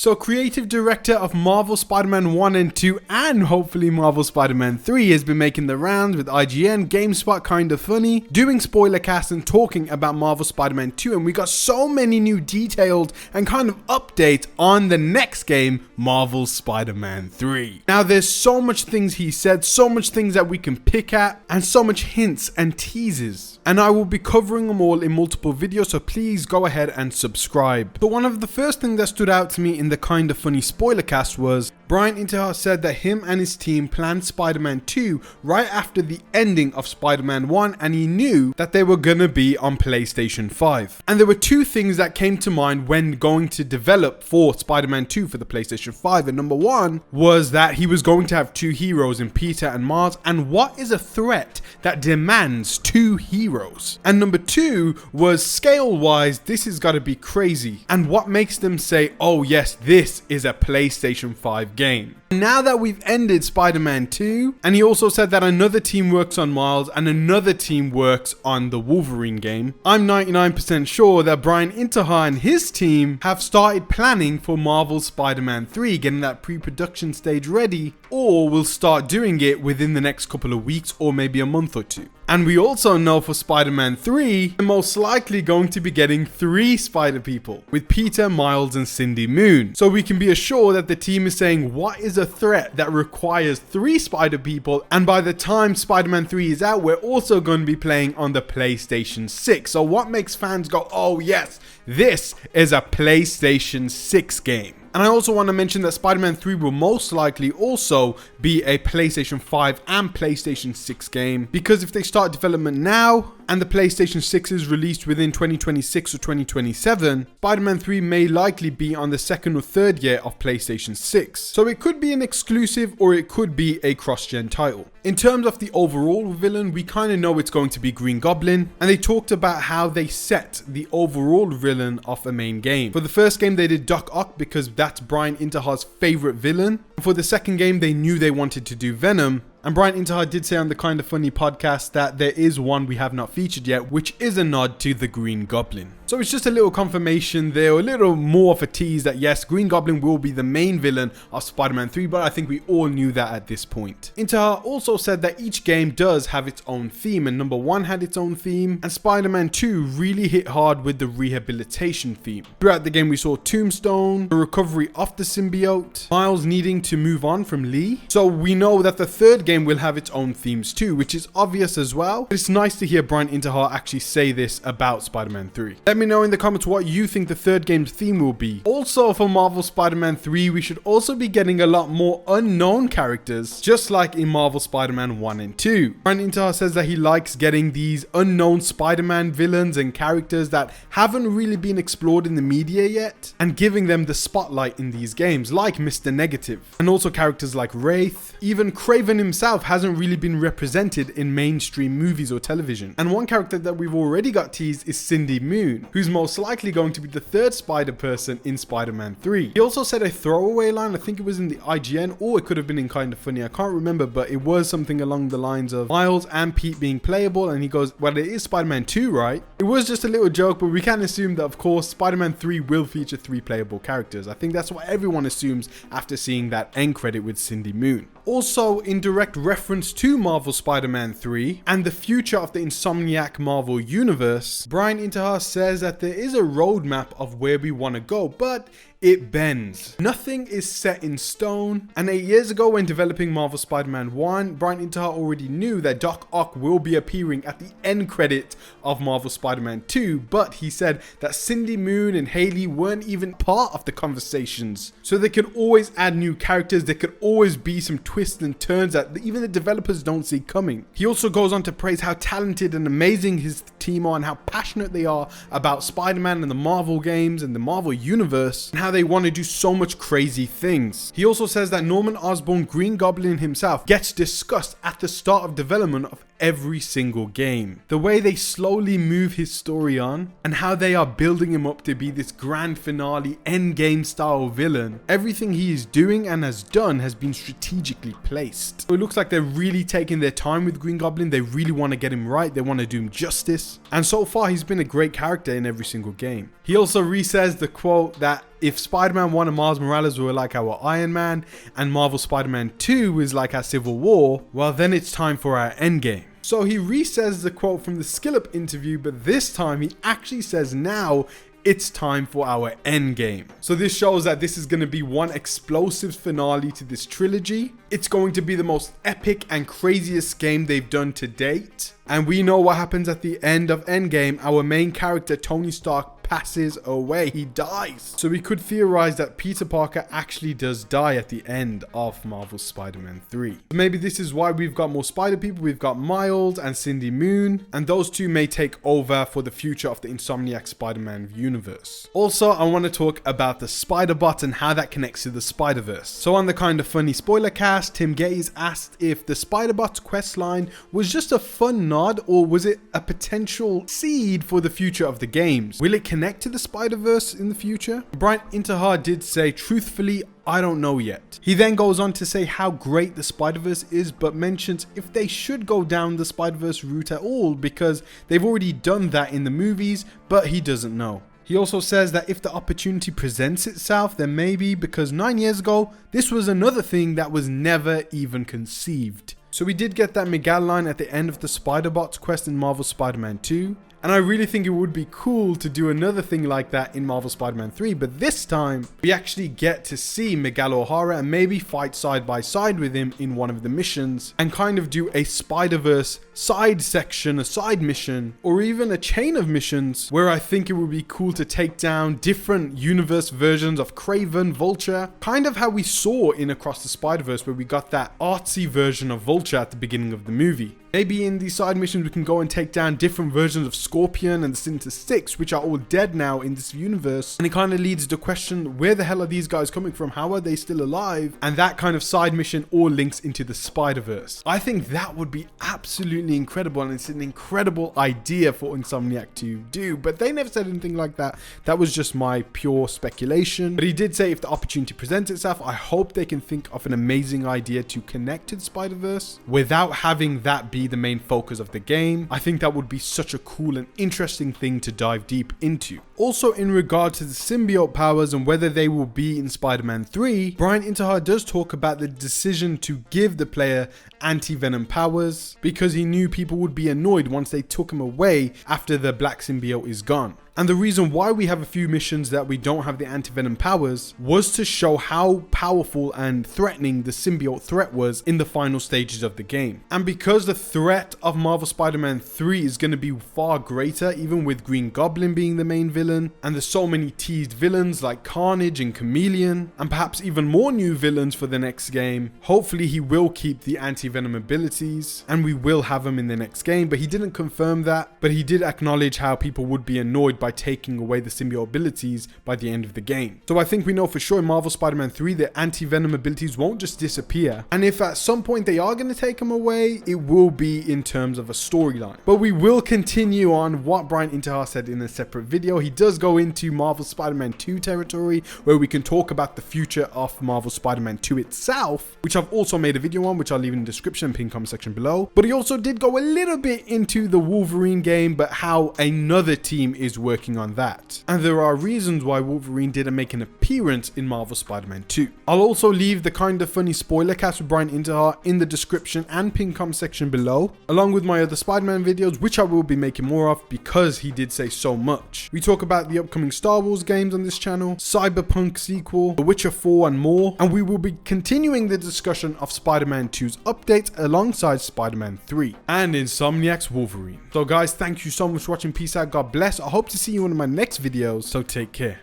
So creative director of Marvel Spider-Man 1 and 2 and hopefully Marvel Spider-Man 3 has been making the rounds with IGN, GameSpot, Kinda Funny, doing spoiler casts and talking about Marvel Spider-Man 2, and we got so many new detailed and kind of updates on the next game, Marvel Spider-Man 3. Now there's so much things he said, so much things that we can pick at, and so much hints and teases. And I will be covering them all in multiple videos, so please go ahead and subscribe. But one of the first things that stood out to me in the Kinda Funny spoiler cast was Bryan Intihar said that him and his team planned Spider-Man 2 right after the ending of Spider-Man 1, and he knew that they were gonna be on PlayStation 5. And there were two things that came to mind when going to develop for Spider-Man 2 for the PlayStation 5. And number one was that he was going to have two heroes in Peter and Miles, and what is a threat that demands two heroes? And number two was scale-wise, this has got to be crazy. And what makes them say, oh yes, this is a PlayStation 5 game. Now that we've ended Spider-Man 2, and he also said that another team works on Miles and another team works on the Wolverine game, I'm 99% sure that Bryan Intihar and his team have started planning for Marvel Spider-Man 3, getting that pre-production stage ready, or will start doing it within the next couple of weeks or maybe a month or two. And we also know for Spider-Man 3, they're most likely going to be getting 3 Spider People, with Peter, Miles, and Cindy Moon. So we can be assured that the team is saying, what is a threat that requires 3 Spider People? And by the time Spider-Man 3 is out, we're also going to be playing on the PlayStation 6. So what makes fans go, oh yes, this is a PlayStation 6 game? And I also want to mention that Spider-Man 3 will most likely also be a PlayStation 5 and PlayStation 6 game, because if they start development now and the PlayStation 6 is released within 2026 or 2027, Spider-Man 3 may likely be on the second or third year of PlayStation 6. So it could be an exclusive or it could be a cross-gen title. In terms of the overall villain, we kind of know it's going to be Green Goblin, and they talked about how they set the overall villain of a main game. For the first game, they did Doc Ock because that's Bryan Intihar's favorite villain. For the second game, they knew they wanted to do Venom. And Bryan Intihar did say on the Kinda Funny podcast that there is one we have not featured yet, which is a nod to the Green Goblin. So it's just a little confirmation there, a little more of a tease that yes, Green Goblin will be the main villain of Spider-Man 3, but I think we all knew that at this point. Intihar also said that each game does have its own theme, and number 1 had its own theme, and Spider-Man 2 really hit hard with the rehabilitation theme. Throughout the game we saw Tombstone, the recovery of the symbiote, Miles needing to move on from Lee. So we know that the third game will have its own themes too, which is obvious as well. But it's nice to hear Bryan Intihar actually say this about Spider-Man 3. Let me know in the comments what you think the third game's theme will be. Also for Marvel Spider-Man 3, we should also be getting a lot more unknown characters, just like in Marvel Spider-Man 1 and 2. Bryan Intihar says that he likes getting these unknown Spider-Man villains and characters that haven't really been explored in the media yet, and giving them the spotlight in these games, like Mr. Negative, and also characters like Wraith. Even Kraven himself hasn't really been represented in mainstream movies or television. And one character that we've already got teased is Cindy Moon, who's most likely going to be the third Spider person in Spider-Man 3. He also said a throwaway line, I think it was in the IGN, or it could have been in Kinda Funny, I can't remember, but it was something along the lines of Miles and Pete being playable, and he goes, well, it is Spider-Man 2, right? It was just a little joke, but we can assume that of course Spider-Man 3 will feature 3 playable characters. I think that's what everyone assumes after seeing that end credit with Cindy Moon. Also, in direct reference to Marvel Spider-Man 3 and the future of the Insomniac Marvel universe, Bryan Intihar says that there is a roadmap of where we want to go, but it bends. Nothing is set in stone. And 8 years ago when developing Marvel Spider-Man 1, Bryan Intihar already knew that Doc Ock will be appearing at the end credit of Marvel Spider-Man 2, but he said that Cindy Moon and Haley weren't even part of the conversations. So they could always add new characters, there could always be some twists and turns that even the developers don't see coming. He also goes on to praise how talented and amazing his team are and how passionate they are about Spider-Man and the Marvel games and the Marvel universe, and how they want to do so much crazy things. He also says that Norman Osborn, Green Goblin himself, gets discussed at the start of development of every single game. The way they slowly move his story on and how they are building him up to be this grand finale endgame style villain. Everything he is doing and has done has been strategically placed. So it looks like they're really taking their time with Green Goblin. They really want to get him right. They want to do him justice. And so far he's been a great character in every single game. He also re-says the quote that if Spider-Man 1 and Miles Morales were like our Iron Man, and Marvel Spider-Man 2 is like our Civil War, well then it's time for our Endgame. So he re-says the quote from the Skill Up interview, but this time he actually says now it's time for our Endgame. So this shows that this is going to be one explosive finale to this trilogy. It's going to be the most epic and craziest game they've done to date. And we know what happens at the end of Endgame. Our main character, Tony Stark, passes away. He dies. So we could theorize that Peter Parker actually does die at the end of Marvel's Spider-Man 3. Maybe this is why we've got more Spider people. We've got Miles and Cindy Moon, and those two may take over for the future of the Insomniac Spider-Man universe. Also, I want to talk about the Spider-Bot and how that connects to the Spider-Verse. So on the kind of funny spoiler cast, Tim Gates asked if the Spider-Bot's questline was just a fun nod, or was it a potential seed for the future of the games? Will it connect to the Spider-Verse in the future? Bryan Intihar did say, truthfully, I don't know yet. He then goes on to say how great the Spider-Verse is, but mentions if they should go down the Spider-Verse route at all, because they've already done that in the movies, but he doesn't know. He also says that if the opportunity presents itself, then maybe, because 9 years ago, this was another thing that was never even conceived. So we did get that Miguel line at the end of the Spider-Bot's quest in Marvel Spider-Man 2. And I really think it would be cool to do another thing like that in Marvel Spider-Man 3, but this time we actually get to see Miguel O'Hara and maybe fight side by side with him in one of the missions and kind of do a Spider-Verse side section, a side mission, or even a chain of missions where I think it would be cool to take down different universe versions of Kraven, Vulture, kind of how we saw in Across the Spider-Verse where we got that artsy version of Vulture at the beginning of the movie. Maybe in these side missions we can go and take down different versions of Scorpion and the Sinister Six, which are all dead now in this universe. And it kind of leads to question, where the hell are these guys coming from? How are they still alive? And that kind of side mission all links into the Spider-Verse. I think that would be absolutely incredible, and it's an incredible idea for Insomniac to do, but they never said anything like that. That was just my pure speculation. But he did say if the opportunity presents itself, I hope they can think of an amazing idea to connect to the Spider-Verse without having that be the main focus of the game. I think that would be such a cool and interesting thing to dive deep into. Also, in regard to the symbiote powers and whether they will be in Spider-Man 3, Bryan Intihar does talk about the decision to give the player anti-venom powers because he knew people would be annoyed once they took him away after the black symbiote is gone. And the reason why we have a few missions that we don't have the anti-venom powers was to show how powerful and threatening the symbiote threat was in the final stages of the game. And because the threat of Marvel Spider-Man 3 is going to be far greater, even with Green Goblin being the main villain, and there's so many teased villains like Carnage and Chameleon, and perhaps even more new villains for the next game, hopefully he will keep the anti-venom abilities, and we will have them in the next game. But he didn't confirm that, but he did acknowledge how people would be annoyed by taking away the symbiote abilities by the end of the game. So I think we know for sure in Marvel Spider-Man 3 the anti-venom abilities won't just disappear, and if at some point they are going to take them away, it will be in terms of a storyline. But we will continue on what Bryan Intihar said in a separate video. He does go into Marvel Spider-Man 2 territory where we can talk about the future of Marvel Spider-Man 2 itself, which I've also made a video on, which I'll leave in the description and pinned comment section below. But he also did go a little bit into the Wolverine game, but how another team is working on that. And there are reasons why Wolverine didn't make an appearance in Marvel Spider-Man 2. I'll also leave the kind of funny spoiler cast with Bryan Intihar in the description and pinned comment section below, along with my other Spider-Man videos, which I will be making more of because he did say so much. We talk about the upcoming Star Wars games on this channel, Cyberpunk sequel, The Witcher 4 and more, and we will be continuing the discussion of Spider-Man 2's updates alongside Spider-Man 3 and Insomniac's Wolverine. So guys, thank you so much for watching. Peace out, God bless. I hope to see you in my next videos, so take care.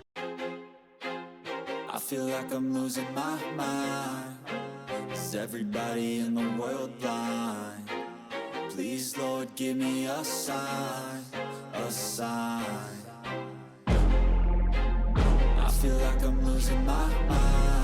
I feel like I'm losing my mind. Is everybody in the world blind? Please, Lord, give me a sign, a sign. I feel like I'm losing my mind.